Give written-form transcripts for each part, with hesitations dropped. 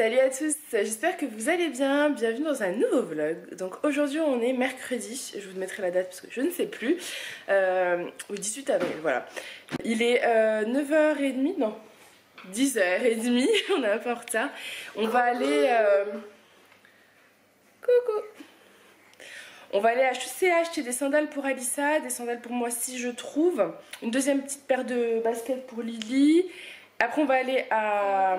Salut à tous, j'espère que vous allez bien, bienvenue dans un nouveau vlog. Donc aujourd'hui on est mercredi, je vous mettrai la date parce que je ne sais plus, au 18 avril, voilà. Il est 9h30, non, 10h30, on est un peu en retard. On va aller... Coucou. On va aller acheter des sandales pour Alissa, des sandales pour moi si je trouve. Une deuxième petite paire de baskets pour Lily. Après on va aller à...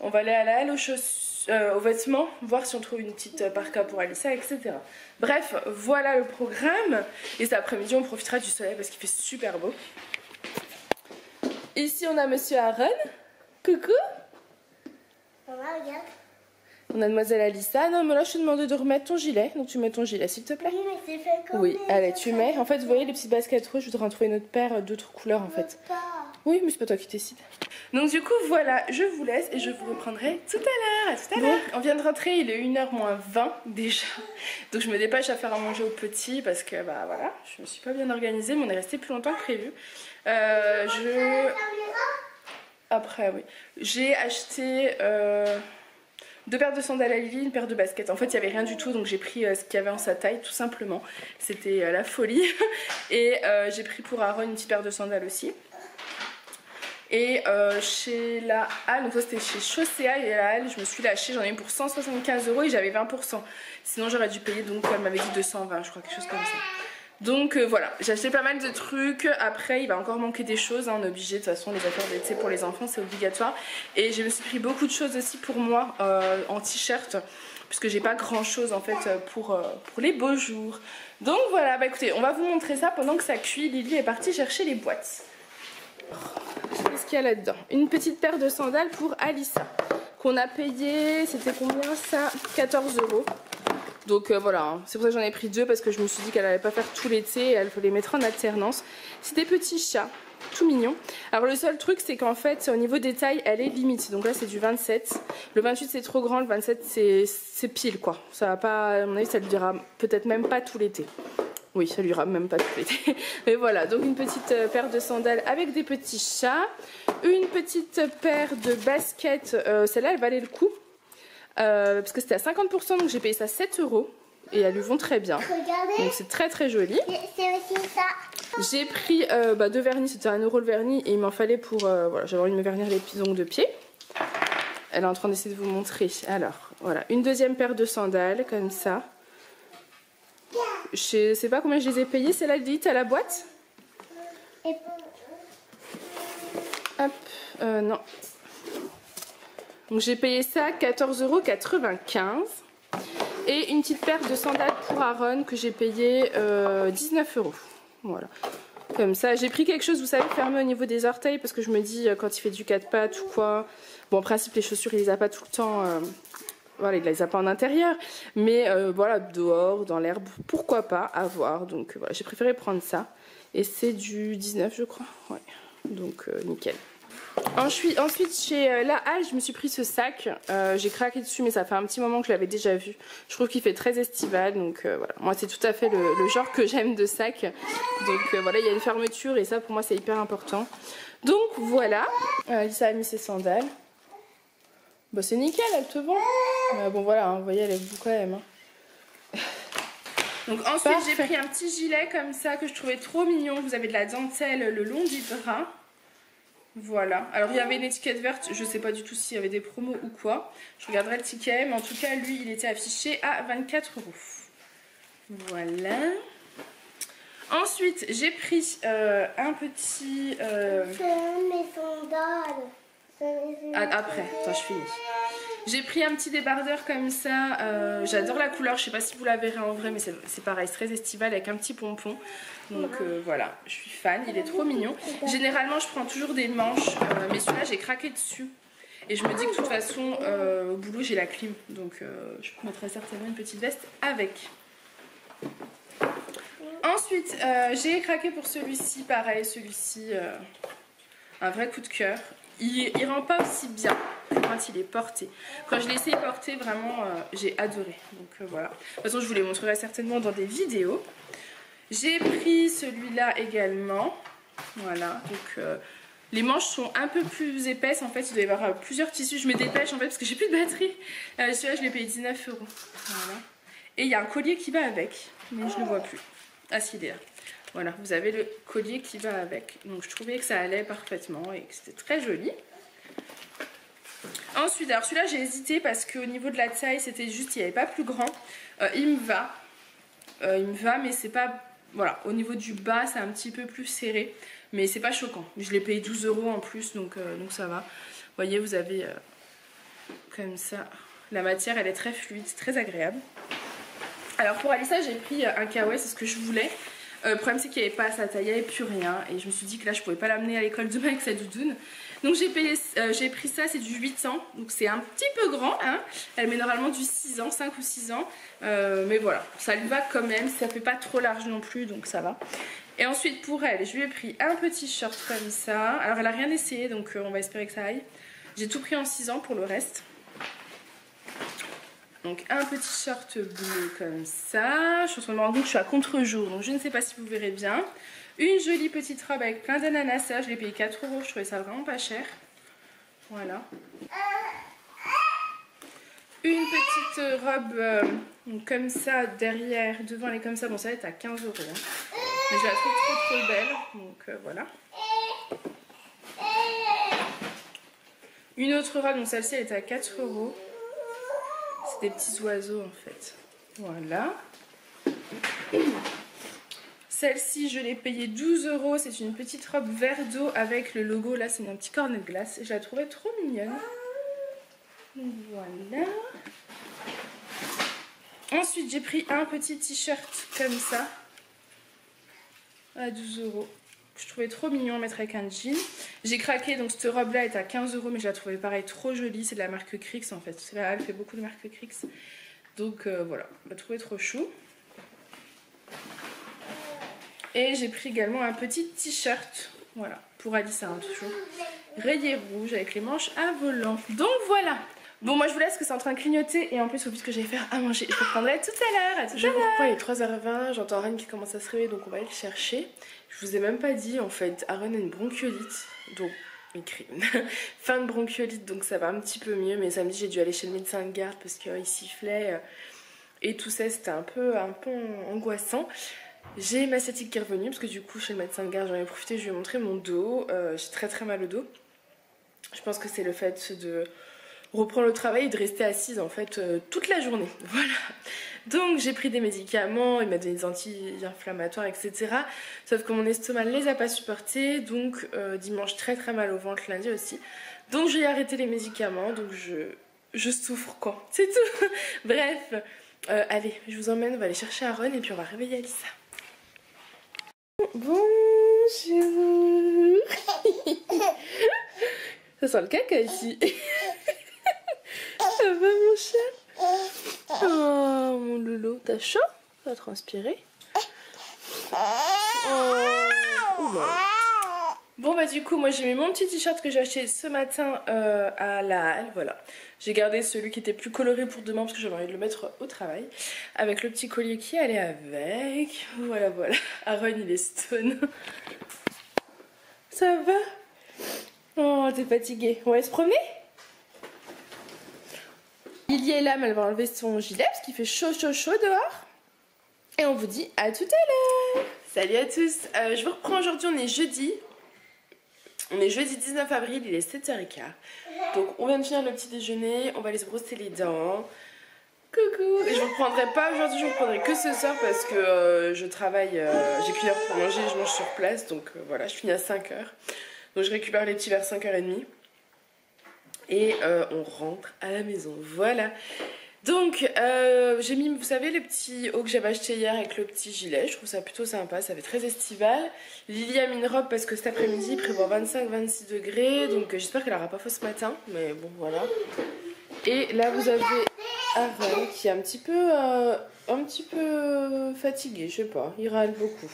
On va aller à la halle aux vêtements, voir si on trouve une petite parka pour Alissa, etc. Bref, voilà le programme. Et cet après-midi on profitera du soleil parce qu'il fait super beau. Ici on a Monsieur Aaron. Coucou. Maman, regarde. On a Mademoiselle Alissa. Non mais là je te demande de remettre ton gilet. Donc tu mets ton gilet s'il te plaît. Oui mais c'est fait comme Oui, allez tu mets. En fait vous voyez les petites baskets rouges, je voudrais en trouver une autre paire d'autres couleurs en fait. Oui mais c'est pas toi qui décide. Donc du coup voilà, je vous laisse et je vous reprendrai tout à l'heure. À tout à l'heure. On vient de rentrer, il est 1h moins 20 déjà. Donc je me dépêche à faire à manger aux petits parce que bah voilà, je me suis pas bien organisée mais on est resté plus longtemps que prévu. Après oui. J'ai acheté... deux paires de sandales à Lily, une paire de baskets. En fait, il n'y avait rien du tout, donc j'ai pris ce qu'il y avait en sa taille, tout simplement. C'était la folie. Et j'ai pris pour Aaron une petite paire de sandales aussi. Et chez la halle, donc ça c'était chez Chaussea et la halle, je me suis lâchée, j'en ai eu pour 175 € et j'avais 20%. Sinon j'aurais dû payer, donc elle m'avait dit 220, je crois, quelque chose comme ça. Donc voilà, j'ai acheté pas mal de trucs. Après il va encore manquer des choses, hein. On est obligé de toute façon, les affaires d'été pour les enfants c'est obligatoire. Et je me suis pris beaucoup de choses aussi pour moi en t-shirt, puisque j'ai pas grand chose en fait pour les beaux jours. Donc voilà, bah écoutez, on va vous montrer ça pendant que ça cuit. Lily est partie chercher les boîtes. Qu'est-ce qu'il y a là-dedans? Une petite paire de sandales pour Alissa qu'on a payé, c'était combien ça? 14 €. Donc voilà, hein. C'est pour ça que j'en ai pris deux parce que je me suis dit qu'elle n'allait pas faire tout l'été et elle faut les mettre en alternance. C'est des petits chats, tout mignons. Alors le seul truc c'est qu'en fait au niveau des tailles elle est limite. Donc là c'est du 27, le 28 c'est trop grand, le 27 c'est pile quoi. Ça va pas, à mon avis ça lui durera peut-être même pas tout l'été. Oui, ça lui durera même pas tout l'été. Mais voilà, donc une petite paire de sandales avec des petits chats. Une petite paire de baskets, celle-là elle valait le coup. Parce que c'était à 50%, donc j'ai payé ça 7 € et elles lui vont très bien. Regardez. Donc c'est très très joli. C'est aussi ça. J'ai pris deux vernis, c'était 1 € le vernis et il m'en fallait pour... voilà, j'avais envie de me vernir les ongles de pied. Elle est en train d'essayer de vous montrer. Alors voilà, une deuxième paire de sandales comme ça. Je sais pas combien je les ai payées, c'est là dit à la boîte. Hop, non. Donc j'ai payé ça 14,95 €. Et une petite paire de sandales pour Aaron que j'ai payé 19 €. Voilà. Comme ça, j'ai pris quelque chose, vous savez, fermé au niveau des orteils parce que je me dis quand il fait du 4 pattes ou quoi. Bon, en principe, les chaussures, il les a pas tout le temps. Voilà, il les a pas en intérieur. Mais voilà, dehors, dans l'herbe, pourquoi pas, à voir. Donc voilà, j'ai préféré prendre ça. Et c'est du 19, je crois. Ouais. Donc nickel. Ensuite chez la halle je me suis pris ce sac, j'ai craqué dessus mais ça fait un petit moment que je l'avais déjà vu. Je trouve qu'il fait très estival donc voilà, moi c'est tout à fait le genre que j'aime de sac. Donc voilà, il y a une fermeture et ça pour moi c'est hyper important. Donc voilà, Alissa a mis ses sandales. Bah c'est nickel, elle te vend. Mais bon voilà, hein, vous voyez elle est vous quand même. Hein. Donc ensuite j'ai pris un petit gilet comme ça que je trouvais trop mignon. Vous avez de la dentelle le long du bras. Voilà, alors il y avait une étiquette verte, je sais pas du tout s'il y avait des promos ou quoi. Je regarderai le ticket, mais en tout cas lui il était affiché à 24 €. Voilà. Ensuite j'ai pris un petit... mes sandales. Après, attends je finis. J'ai pris un petit débardeur comme ça, j'adore la couleur, je sais pas si vous la verrez en vrai mais c'est pareil, c'est très estival avec un petit pompon. Donc voilà, je suis fan, il est trop mignon. Généralement je prends toujours des manches, mais celui-là j'ai craqué dessus. Et je me dis que de toute façon au boulot j'ai la clim, donc je mettrai certainement une petite veste avec. Ensuite j'ai craqué pour celui-ci, pareil, celui-ci, un vrai coup de cœur. Il rend pas aussi bien que quand il est porté. Quand je l'ai essayé porter, vraiment, j'ai adoré. Donc voilà. De toute façon, je vous les montrerai certainement dans des vidéos. J'ai pris celui-là également. Voilà. Donc Les manches sont un peu plus épaisses en fait, il doit y avoir plusieurs tissus. Je me dépêche en fait parce que j'ai plus de batterie. Celui-là je l'ai payé 19 €. Voilà. Et il y a un collier qui va avec, mais je ne le vois plus. Ah si, il est là. Voilà, vous avez le collier qui va avec. Donc je trouvais que ça allait parfaitement et que c'était très joli. Ensuite, alors celui-là j'ai hésité parce qu'au niveau de la taille c'était juste, il n'y avait pas plus grand. Il me va. Mais c'est pas... Voilà, au niveau du bas c'est un petit peu plus serré. Mais c'est pas choquant. Je l'ai payé 12 € en plus, donc ça va. Vous voyez, vous avez comme ça. La matière, elle est très fluide, très agréable. Alors pour Alissa, j'ai pris un kawaii, c'est ce que je voulais. Le problème, c'est qu'il n'y avait pas sa taille, il n'y avait plus rien. Et je me suis dit que là, je pouvais pas l'amener à l'école demain avec sa doudoune. Donc j'ai pris ça, c'est du 8 ans. Donc c'est un petit peu grand, hein. Elle met normalement du 6 ans, 5 ou 6 ans. Mais voilà, ça lui va quand même. Ça fait pas trop large non plus, donc ça va. Et ensuite pour elle, je lui ai pris un petit short comme ça. Alors elle a rien essayé, donc on va espérer que ça aille. J'ai tout pris en 6 ans pour le reste. Donc un petit short bleu comme ça. Je suis en train de me rendre compte que je suis à contre-jour, donc je ne sais pas si vous verrez bien. Une jolie petite robe avec plein d'ananas. Je l'ai payé 4 €, je trouvais ça vraiment pas cher. Voilà. Une petite robe comme ça derrière, devant elle est comme ça. Bon, ça va être à 15 €. Hein. Mais je la trouve trop belle, donc voilà. Une autre robe, donc celle-ci elle est à 4 €. C'est des petits oiseaux en fait. Voilà. Celle-ci je l'ai payée 12 €. C'est une petite robe vert d'eau avec le logo. Là c'est un petit cornet de glace. Je la trouvais trop mignonne. Donc voilà. Ensuite j'ai pris un petit t-shirt comme ça. À 12 €. Je trouvais trop mignon à mettre avec un jean. J'ai craqué, donc cette robe là est à 15 € mais je la trouvais pareil trop jolie. C'est de la marque Crix en fait. Là, elle fait beaucoup de marque Crix. Donc voilà, je la trouvais trop chou. Et j'ai pris également un petit t-shirt. Voilà, pour Alissa, hein, toujours. Rayé rouge avec les manches à volant. Donc voilà. Bon, moi je vous laisse parce que c'est en train de clignoter et en plus, au plus que j'allais faire à manger. Je reprendrai tout à l'heure. Je vous reprends, il est 3h20. J'entends Aaron qui commence à se réveiller, donc on va aller le chercher. Je vous ai même pas dit, en fait, Aaron a une bronchiolite. Donc, écrit fin de bronchiolite, donc ça va un petit peu mieux. Mais samedi, j'ai dû aller chez le médecin de garde parce qu'il sifflait et tout ça, c'était un peu angoissant. J'ai ma sciatique qui est revenue parce que du coup, chez le médecin de garde, j'en ai profité, je lui ai montré mon dos. J'ai très mal au dos. Je pense que c'est le fait de reprendre le travail et de rester assise en fait toute la journée. Voilà. Donc j'ai pris des médicaments, il m'a donné des anti-inflammatoires, etc. Sauf que mon estomac ne les a pas supportés. Donc dimanche très mal au ventre, lundi aussi. Donc j'ai arrêté les médicaments. Donc je souffre quoi. C'est tout. Bref. Allez, je vous emmène, on va aller chercher Aaron et puis on va réveiller Alissa. Bonjour. Ça sent le caca ici. Ça va mon chat? Oh mon loulou, t'as chaud? T'as transpiré? Oh. Bon bah du coup moi j'ai mis mon petit t-shirt que j'ai acheté ce matin à la halle, voilà. J'ai gardé celui qui était plus coloré pour demain parce que j'avais envie de le mettre au travail. Avec le petit collier qui allait avec. Voilà. Aaron il est stone. Ça va? Oh t'es fatiguée. On va se promener? Lily est là mais elle va enlever son gilet parce qu'il fait chaud dehors. Et on vous dit à tout à l'heure. Salut à tous. Je vous reprends aujourd'hui, on est jeudi. On est jeudi 19 avril, il est 7h15. Donc on vient de finir le petit déjeuner, on va aller se brosser les dents. Coucou. Et je vous reprendrai pas aujourd'hui, je vous reprendrai que ce soir parce que je travaille, j'ai qu'une heure pour manger, je mange sur place. Donc voilà, je finis à 5h. Donc je récupère les petits vers 5h30. Et on rentre à la maison, voilà. Donc j'ai mis, vous savez, le petit haut que j'avais acheté hier avec le petit gilet. Je trouve ça plutôt sympa, ça fait très estival. Lily a mis une robe parce que cet après-midi il prévoit 25-26 degrés. Donc j'espère qu'elle n'aura pas faux ce matin. Mais bon, voilà. Et là vous avez Aaron qui est un petit peu fatigué, je sais pas. Il râle beaucoup.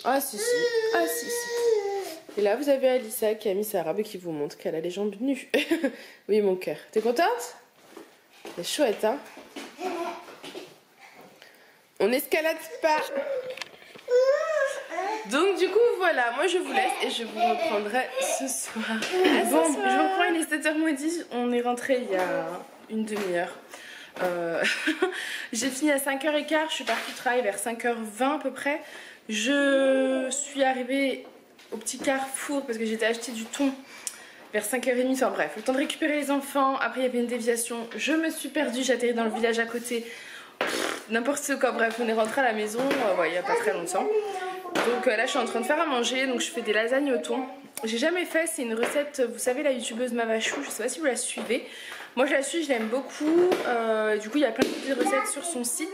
Ah si. Et là vous avez Alissa qui a mis sa robe et qui vous montre qu'elle a les jambes nues. Oui mon cœur. T'es contente? C'est chouette, hein? On n'escalade pas. Donc du coup voilà, moi je vous laisse et je vous reprendrai ce soir. Bon, je vous reprends, il est 7h10, on est rentré il y a une demi-heure. J'ai fini à 5h15, je suis partie du travail vers 5h20 à peu près. Je suis arrivée au petit carrefour parce que j'étais acheté du thon vers 5h30, enfin bref, le temps de récupérer les enfants. Après il y avait une déviation, je me suis perdue, j'ai atterri dans le village à côté. N'importe quoi, bref, on est rentré à la maison il n'y a pas très longtemps. Donc là je suis en train de faire à manger, donc je fais des lasagnes au thon. J'ai jamais fait, c'est une recette, vous savez la youtubeuse Mavachou, je sais pas si vous la suivez. Moi je la suis, je l'aime beaucoup, du coup il y a plein de recettes sur son site.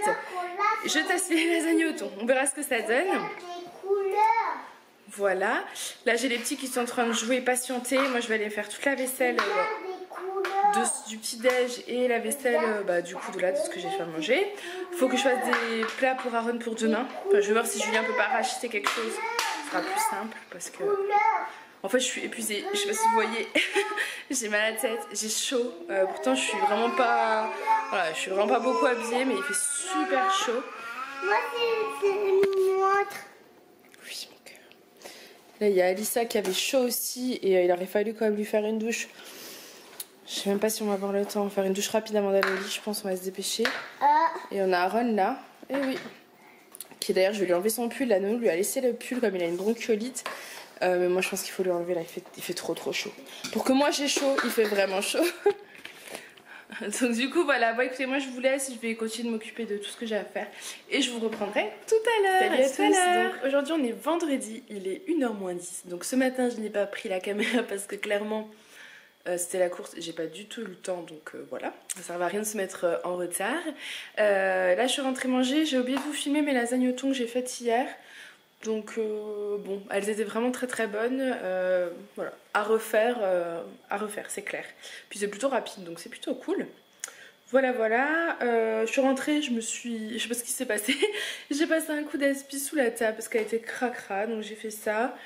Je teste les lasagnes au thon, on verra ce que ça donne. Voilà, là j'ai les petits qui sont en train de jouer, patienter, moi je vais aller faire toute la vaisselle du petit déj et la vaisselle du coup de ce que j'ai fait à manger. Faut que je fasse des plats pour Aaron pour demain. Enfin, je vais voir si Julien peut pas racheter quelque chose, ce sera plus simple parce que en fait je suis épuisée, je sais pas si vous voyez. J'ai mal à la tête, j'ai chaud, pourtant je suis vraiment pas beaucoup habillée mais il fait super chaud. Moi c'est une montre. Oui mon cœur. Là il y a Alissa qui avait chaud aussi et il aurait fallu quand même lui faire une douche. Je sais même pas si on va avoir le temps. On va faire une douche rapide avant d'aller au lit. Je pense qu'on va se dépêcher. Et on a Aaron là. Et oui. Qui d'ailleurs, je vais lui enlever son pull. La nounou lui a laissé le pull comme il a une bronchiolite. Mais moi, je pense qu'il faut lui enlever là. Il fait trop chaud. Pour que moi j'ai chaud, il fait vraiment chaud. Donc du coup, voilà. Bon, écoutez, moi je vous laisse. Je vais continuer de m'occuper de tout ce que j'ai à faire. Et je vous reprendrai tout à l'heure. Salut à tous. Donc aujourd'hui, on est vendredi. Il est 1h moins 10. Donc ce matin, je n'ai pas pris la caméra parce que clairement... c'était la course, j'ai pas du tout eu le temps, donc voilà, ça sert à rien de se mettre en retard. Là je suis rentrée manger, j'ai oublié de vous filmer mes lasagnes au thon que j'ai faites hier. Donc bon, elles étaient vraiment très bonnes, voilà, à refaire c'est clair. Puis c'est plutôt rapide, donc c'est plutôt cool. Voilà, je suis rentrée, je sais pas ce qui s'est passé, j'ai passé un coup d'aspi sous la table parce qu'elle était cracra, donc j'ai fait ça.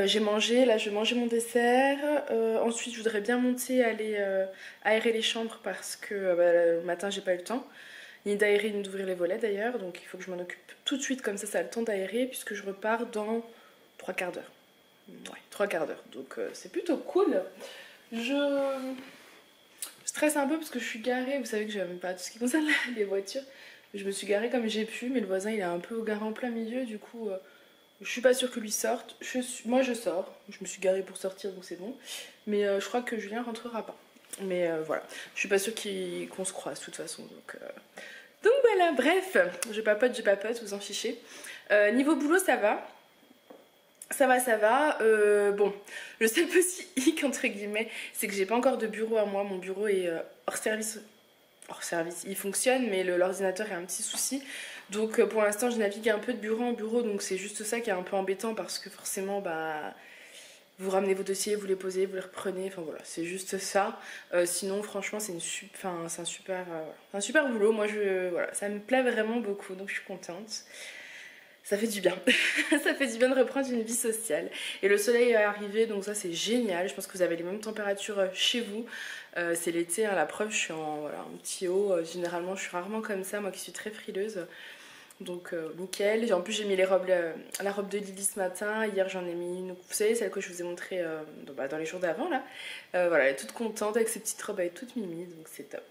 J'ai mangé, là je vais manger mon dessert. Ensuite je voudrais bien monter, aller aérer les chambres parce que le matin j'ai pas eu le temps. Ni d'aérer ni d'ouvrir les volets d'ailleurs, donc il faut que je m'en occupe tout de suite, comme ça a le temps d'aérer puisque je repars dans 3 quarts d'heure. Ouais, 3 quarts d'heure, donc c'est plutôt cool. Je stresse un peu parce que je suis garée, vous savez que j'aime pas tout ce qui concerne les voitures. Je me suis garée comme j'ai pu, mais le voisin il est un peu garé en plein milieu, du coup... je suis pas sûre que lui sorte. Moi je sors. Je me suis garée pour sortir donc c'est bon. Mais je crois que Julien rentrera pas. Mais voilà. Je suis pas sûre qu'on se croise de toute façon. Donc voilà, bref. Je papote, vous en fichez. Niveau boulot ça va. Ça va. Bon, le seul petit hic entre guillemets, c'est que j'ai pas encore de bureau à moi. Mon bureau est hors service. Il fonctionne mais l'ordinateur a un petit souci. Donc pour l'instant je navigue un peu de bureau en bureau, donc c'est juste ça qui est un peu embêtant parce que forcément vous ramenez vos dossiers, vous les posez, vous les reprenez, enfin voilà, c'est juste ça. Sinon franchement c'est un super boulot, moi voilà, ça me plaît vraiment beaucoup, donc je suis contente. Ça fait du bien. Ça fait du bien de reprendre une vie sociale. Et le soleil est arrivé, donc ça c'est génial. Je pense que vous avez les mêmes températures chez vous. C'est l'été, hein, la preuve, je suis en petit haut. Généralement, je suis rarement comme ça, moi qui suis très frileuse. Donc nickel. En plus, j'ai mis la robe de Lily ce matin. Hier, j'en ai mis une. Vous savez, celle que je vous ai montrée dans les jours d'avant, là. Voilà, elle est toute contente avec ses petites robes, elle est toute mimi, donc c'est top.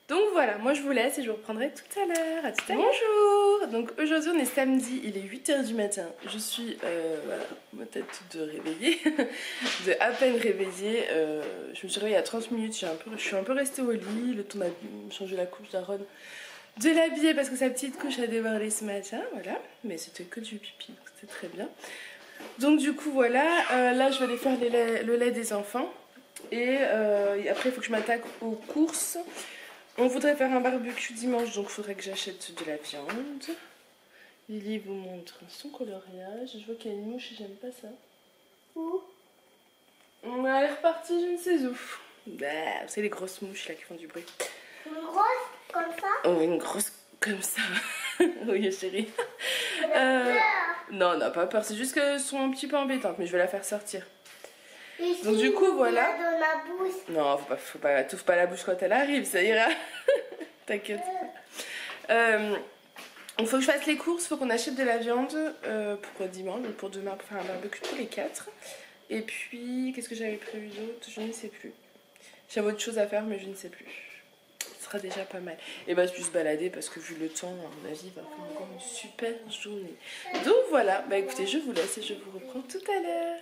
Donc voilà, moi je vous laisse et je vous reprendrai tout à l'heure. À tout à l'heure. Bonjour. Donc aujourd'hui on est samedi, il est 8h du matin. Je suis, voilà, ma tête de réveillée, de à peine réveillée. Je me suis réveillée il y a 30 minutes, je suis un peu restée au lit, le temps de changer la couche d'Aaron, de l'habiller parce que sa petite couche a débordé ce matin, voilà. Mais c'était que du pipi, donc c'était très bien. Donc du coup voilà, là je vais aller faire le lait des enfants. Et après il faut que je m'attaque aux courses. On voudrait faire un barbecue dimanche, donc il faudrait que j'achète de la viande. Lily vous montre son coloriage. Je vois qu'il y a une mouche et j'aime pas ça. Où? Elle est repartie, je ne sais où. C'est les grosses mouches là qui font du bruit. Une grosse comme ça? Oh, une grosse comme ça. Oui, chérie. Non, pas peur. C'est juste qu'elles sont un petit peu embêtantes, mais je vais la faire sortir. Donc du coup voilà. Dans la bouche. Non, faut pas, t'ouvres pas la bouche quand elle arrive, ça ira. T'inquiète. Il faut que je fasse les courses, il faut qu'on achète de la viande pour dimanche, donc pour demain, pour faire un barbecue tous les 4. Et puis, qu'est-ce que j'avais prévu d'autre? Je ne sais plus. J'avais autre chose à faire, mais je ne sais plus. Ce sera déjà pas mal. Et bah, je vais juste balader parce que vu le temps, à mon avis, il va faire encore une super journée. Donc voilà, bah écoutez, je vous laisse et je vous reprends tout à l'heure.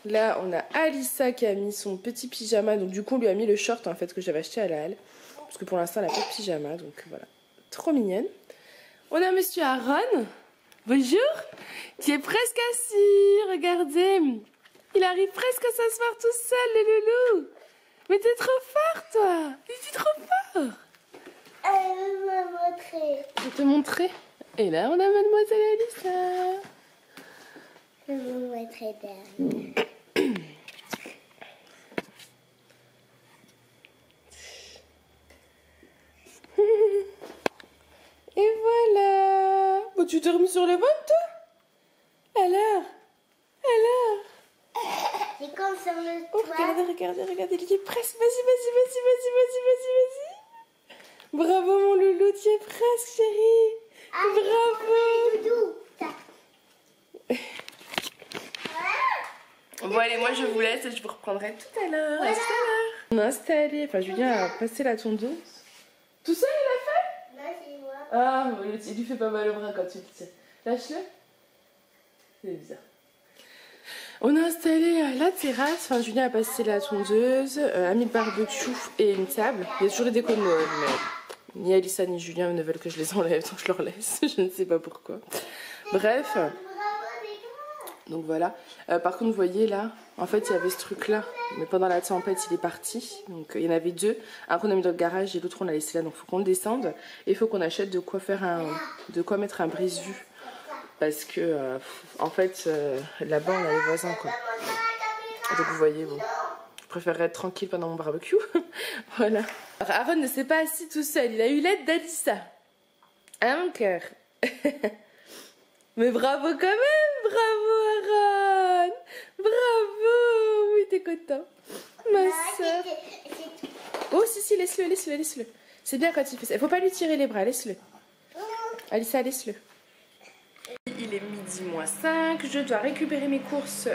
Là, on a Alissa qui a mis son petit pyjama. Donc du coup, on lui a mis le short en fait que j'avais acheté à la halle. Parce que pour l'instant, elle n'a pas de pyjama. Donc voilà, trop mignonne. On a monsieur Aaron. Bonjour. Qui est presque assis. Regardez. Il arrive presque à s'asseoir tout seul, le loulou. Mais t'es trop fort, toi. T'es trop fort. Elle m'a montré. Je vais te montrer. Et là, on a mademoiselle Alissa. Elle m'a montré derrière. Et voilà. Bon, tu t'es remis sur le ventre, toi? Alors? C'est comme sur le Oh, toit. regardez, il est presque. Vas-y. Bravo, mon loulou, tu y es presque, chérie. Bravo. Doudou. Bon, allez, moi, je vous laisse et je vous reprendrai tout à l'heure. À tout à l'heure. On a installé, enfin, Julien a passé la tondeuse. Tout seul, il a fait? Là, c'est moi. Ah, il lui fait pas mal au bras quand tu le tiens. Lâche-le. C'est bizarre. On a installé la terrasse, enfin Julien a passé la tondeuse, a mis le barbecue et une table. Il y a toujours les décos de Noël, mais ni Alissa ni Julien ne veulent que je les enlève, donc je leur laisse, je ne sais pas pourquoi. Bref, Bravo, les gars. donc voilà. Par contre, vous voyez là, en fait il y avait ce truc là, mais pendant la tempête il est parti. Donc il y en avait deux, un qu'on a mis dans le garage et l'autre on l'a laissé là, donc il faut qu'on le descende. Et il faut qu'on achète de quoi mettre un brise-vue. Parce que, en fait, là-bas, on a les voisins, quoi. Donc, vous voyez, bon, je préférerais être tranquille pendant mon barbecue. Voilà. Alors, Aaron ne s'est pas assis tout seul. Il a eu l'aide d'Alissa. Hein, mon cœur? Mais bravo quand même. Bravo, Aaron. Bravo. Oui, t'es content. Ma soeur. Oh, si, laisse-le. C'est bien quand il fait ça. Il faut pas lui tirer les bras, laisse-le. Alissa, laisse-le. Il est midi moins 5, je dois récupérer mes courses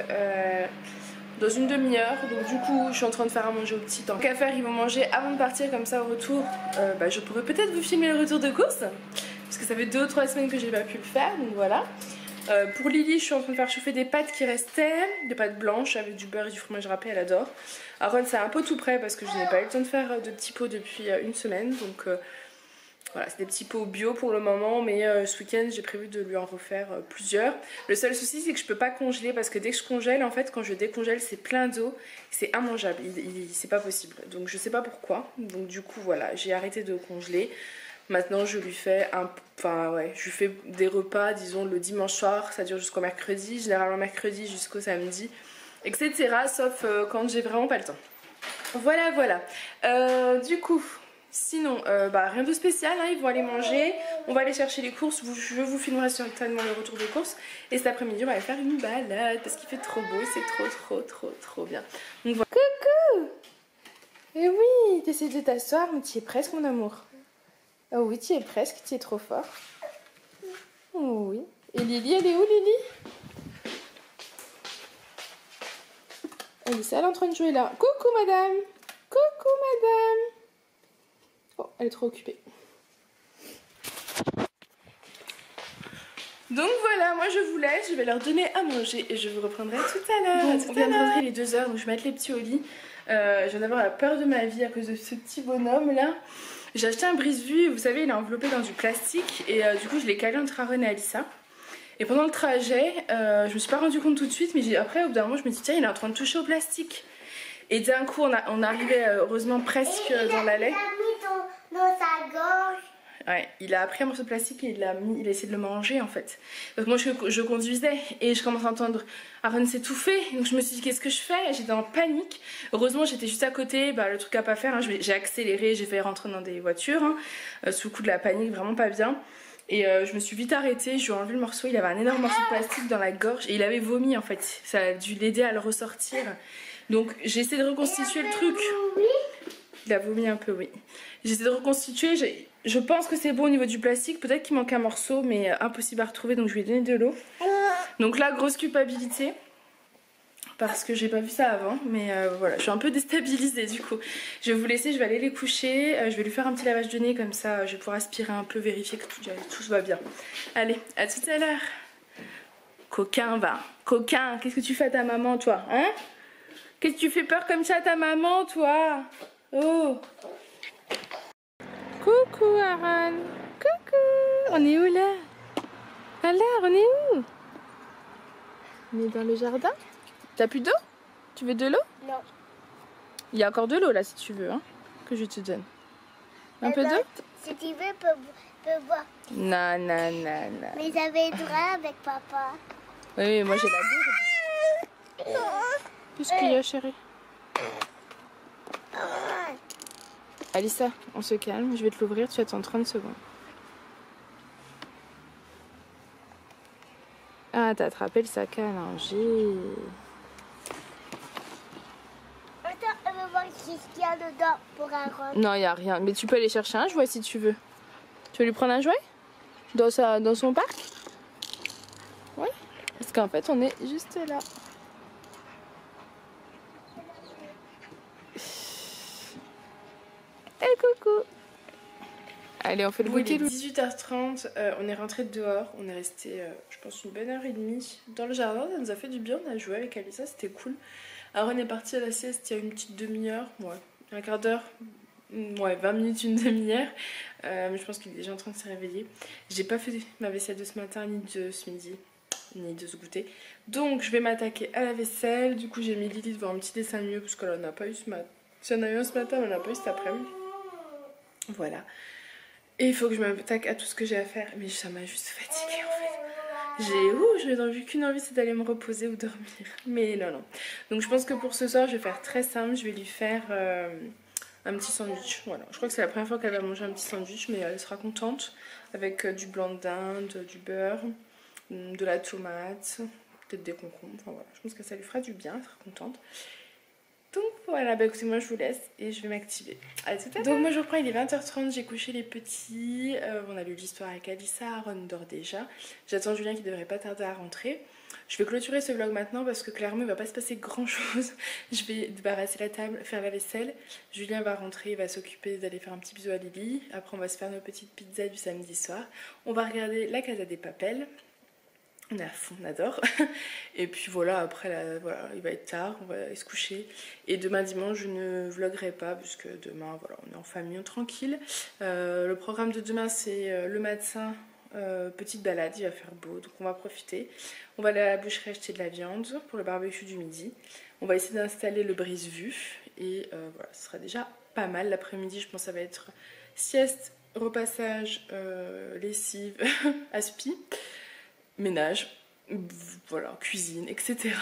dans une demi-heure. Donc du coup je suis en train de faire à manger aux petits. Tant qu'à faire, ils vont manger avant de partir, comme ça au retour je pourrais peut-être vous filmer le retour de course. Parce que ça fait 2 ou 3 semaines que j'ai pas pu le faire, donc voilà. Pour Lily, je suis en train de faire chauffer des pâtes qui restaient, des pâtes blanches avec du beurre et du fromage râpé, elle adore. Aaron, c'est un peu tout prêt parce que je n'ai pas eu le temps de faire de petits pots depuis une semaine, donc voilà, c'est des petits pots bio pour le moment, mais ce week-end j'ai prévu de lui en refaire plusieurs. Le seul souci c'est que je peux pas congeler parce que dès que je congèle, en fait quand je décongèle c'est plein d'eau, c'est immangeable, c'est pas possible. Donc je sais pas pourquoi, donc du coup voilà, j'ai arrêté de congeler. Maintenant je lui fais je lui fais des repas, disons le dimanche soir, ça dure jusqu'au mercredi, généralement mercredi jusqu'au samedi, etc. Sauf quand j'ai vraiment pas le temps. Voilà. Du coup... Sinon, rien de spécial, hein, ils vont aller manger, on va aller chercher les courses, je vous filmerai certainement le retour des courses. Et cet après-midi, on va aller faire une balade parce qu'il fait trop beau et c'est trop bien. Donc voilà. Coucou! Eh oui, t'essaies de t'asseoir, mais tu y es presque, mon amour. Ah oui, tu y es presque, tu es trop fort. Oh oui. Et Lily, elle est où, Lily? Alissa, elle est en train de jouer là. Coucou, madame! Coucou, madame! Oh, elle est trop occupée. Donc voilà, moi je vous laisse, je vais leur donner à manger et je vous reprendrai tout à l'heure. On vient de rentrer les 2 heures, donc je vais mettre les petits au lit. Je viens d'avoir la peur de ma vie à cause de ce petit bonhomme là. J'ai acheté un brise-vue, vous savez, il est enveloppé dans du plastique et du coup je l'ai calé entre Aaron et Alissa. Et pendant le trajet, je me suis pas rendu compte tout de suite, mais après au bout d'un moment je me dis tiens, il est en train de toucher au plastique. Et d'un coup on arrivait heureusement presque dans l'allée. Dans sa gorge. Ouais, il a pris un morceau de plastique et il a essayé de le manger en fait. Donc moi je conduisais et je commence à entendre Aaron s'étouffer. Donc je me suis dit qu'est-ce que je fais? J'étais en panique. Heureusement j'étais juste à côté, le truc à pas faire, hein. J'ai accéléré, j'ai fait rentrer dans des voitures sous le coup de la panique, vraiment pas bien. Et je me suis vite arrêtée, je lui ai enlevé le morceau, il avait un énorme morceau de plastique dans la gorge et il avait vomi en fait. Ça a dû l'aider à le ressortir. Donc j'ai essayé de reconstituer le truc. Il a vomi un peu, oui. J'essaie de reconstituer. Je pense que c'est bon au niveau du plastique. Peut-être qu'il manque un morceau, mais impossible à retrouver. Donc je lui ai donné de l'eau. Donc là, grosse culpabilité. Parce que j'ai pas vu ça avant. Mais voilà, je suis un peu déstabilisée du coup. Je vais vous laisser, je vais aller les coucher. Je vais lui faire un petit lavage de nez. Comme ça, je vais pouvoir aspirer un peu, vérifier que tout va bien. Allez, à tout à l'heure. Coquin, va. Coquin, qu'est-ce que tu fais à ta maman, toi, hein? Qu'est-ce que tu fais peur comme ça à ta maman, toi? Oh! Coucou, Aaron. Coucou. On est où, là? Alors, on est où? On est dans le jardin? T'as plus d'eau? Tu veux de l'eau? Non. Il y a encore de l'eau, là, si tu veux, hein, que je te donne. Un peu d'eau? Si tu veux, peux boire. Non, non, non, non. Mais j'avais le droit avec papa. Oui, moi, j'ai la gourde. Qu'est-ce qu'il y a, chérie? Alissa, on se calme, je vais te l'ouvrir, tu attends 30 secondes. Ah, t'as attrapé le sac à langer. Attends, on va voir ce qu'il y a dedans pour Aaron. Non, il n'y a rien, mais tu peux aller chercher un jouet si tu veux. Tu veux lui prendre un jouet? Dans son parc? Oui. Parce qu'en fait, on est juste là. Et coucou. Allez, on fait le goûter. Il est 18h30, on est rentré dehors, on est resté, je pense, une bonne heure et demie dans le jardin, ça nous a fait du bien, on a joué avec Alissa, c'était cool. Aaron est parti à la sieste il y a une petite demi-heure, ouais, un quart d'heure, ouais, 20 minutes, une demi-heure, mais je pense qu'il est déjà en train de se réveiller. J'ai pas fait ma vaisselle de ce matin, ni de ce midi, ni de ce goûter, donc je vais m'attaquer à la vaisselle. Du coup j'ai mis Lily devant un petit dessin animé, parce qu'elle en a pas eu ce matin, si on a eu un ce matin, mais on en a pas eu cet après-midi. Voilà. Et il faut que je m'attaque à tout ce que j'ai à faire. Mais ça m'a juste fatiguée en fait. Je n'ai qu'une envie, c'est d'aller me reposer ou dormir. Mais non, non. Donc je pense que pour ce soir, je vais faire très simple. Je vais lui faire un petit sandwich. Voilà. Je crois que c'est la première fois qu'elle va manger un petit sandwich, mais elle sera contente. Avec du blanc de dinde, du beurre, de la tomate, peut-être des concombres. Enfin voilà. Je pense que ça lui fera du bien, elle sera contente. Donc voilà, bah écoutez, moi je vous laisse et je vais m'activer. À tout à l'heure. Donc moi je reprends, il est 20h30, j'ai couché les petits, on a lu l'histoire avec Alissa, Aaron dort déjà. J'attends Julien qui devrait pas tarder à rentrer. Je vais clôturer ce vlog maintenant parce que clairement il va pas se passer grand chose. Je vais débarrasser la table, faire la vaisselle. Julien va rentrer, il va s'occuper d'aller faire un petit bisou à Lily. Après on va se faire nos petites pizzas du samedi soir. On va regarder La Casa des Papel. On est à fond, on adore. Et puis voilà, après, là, voilà, il va être tard, on va aller se coucher. Et demain dimanche, je ne vloguerai pas, puisque demain, voilà, on est en famille, on est tranquille. Le programme de demain, c'est le matin, petite balade, il va faire beau, donc on va profiter. On va aller à la boucherie acheter de la viande pour le barbecue du midi. On va essayer d'installer le brise-vue. Et voilà, ce sera déjà pas mal. L'après-midi, je pense que ça va être sieste, repassage, lessive, aspi. Ménage, voilà, cuisine, etc.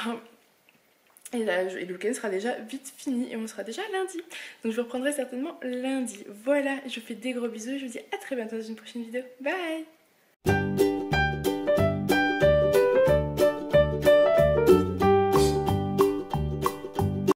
Et là, le week-end sera déjà vite fini et on sera déjà lundi. Donc je reprendrai certainement lundi. Voilà, je vous fais des gros bisous et je vous dis à très bientôt dans une prochaine vidéo. Bye!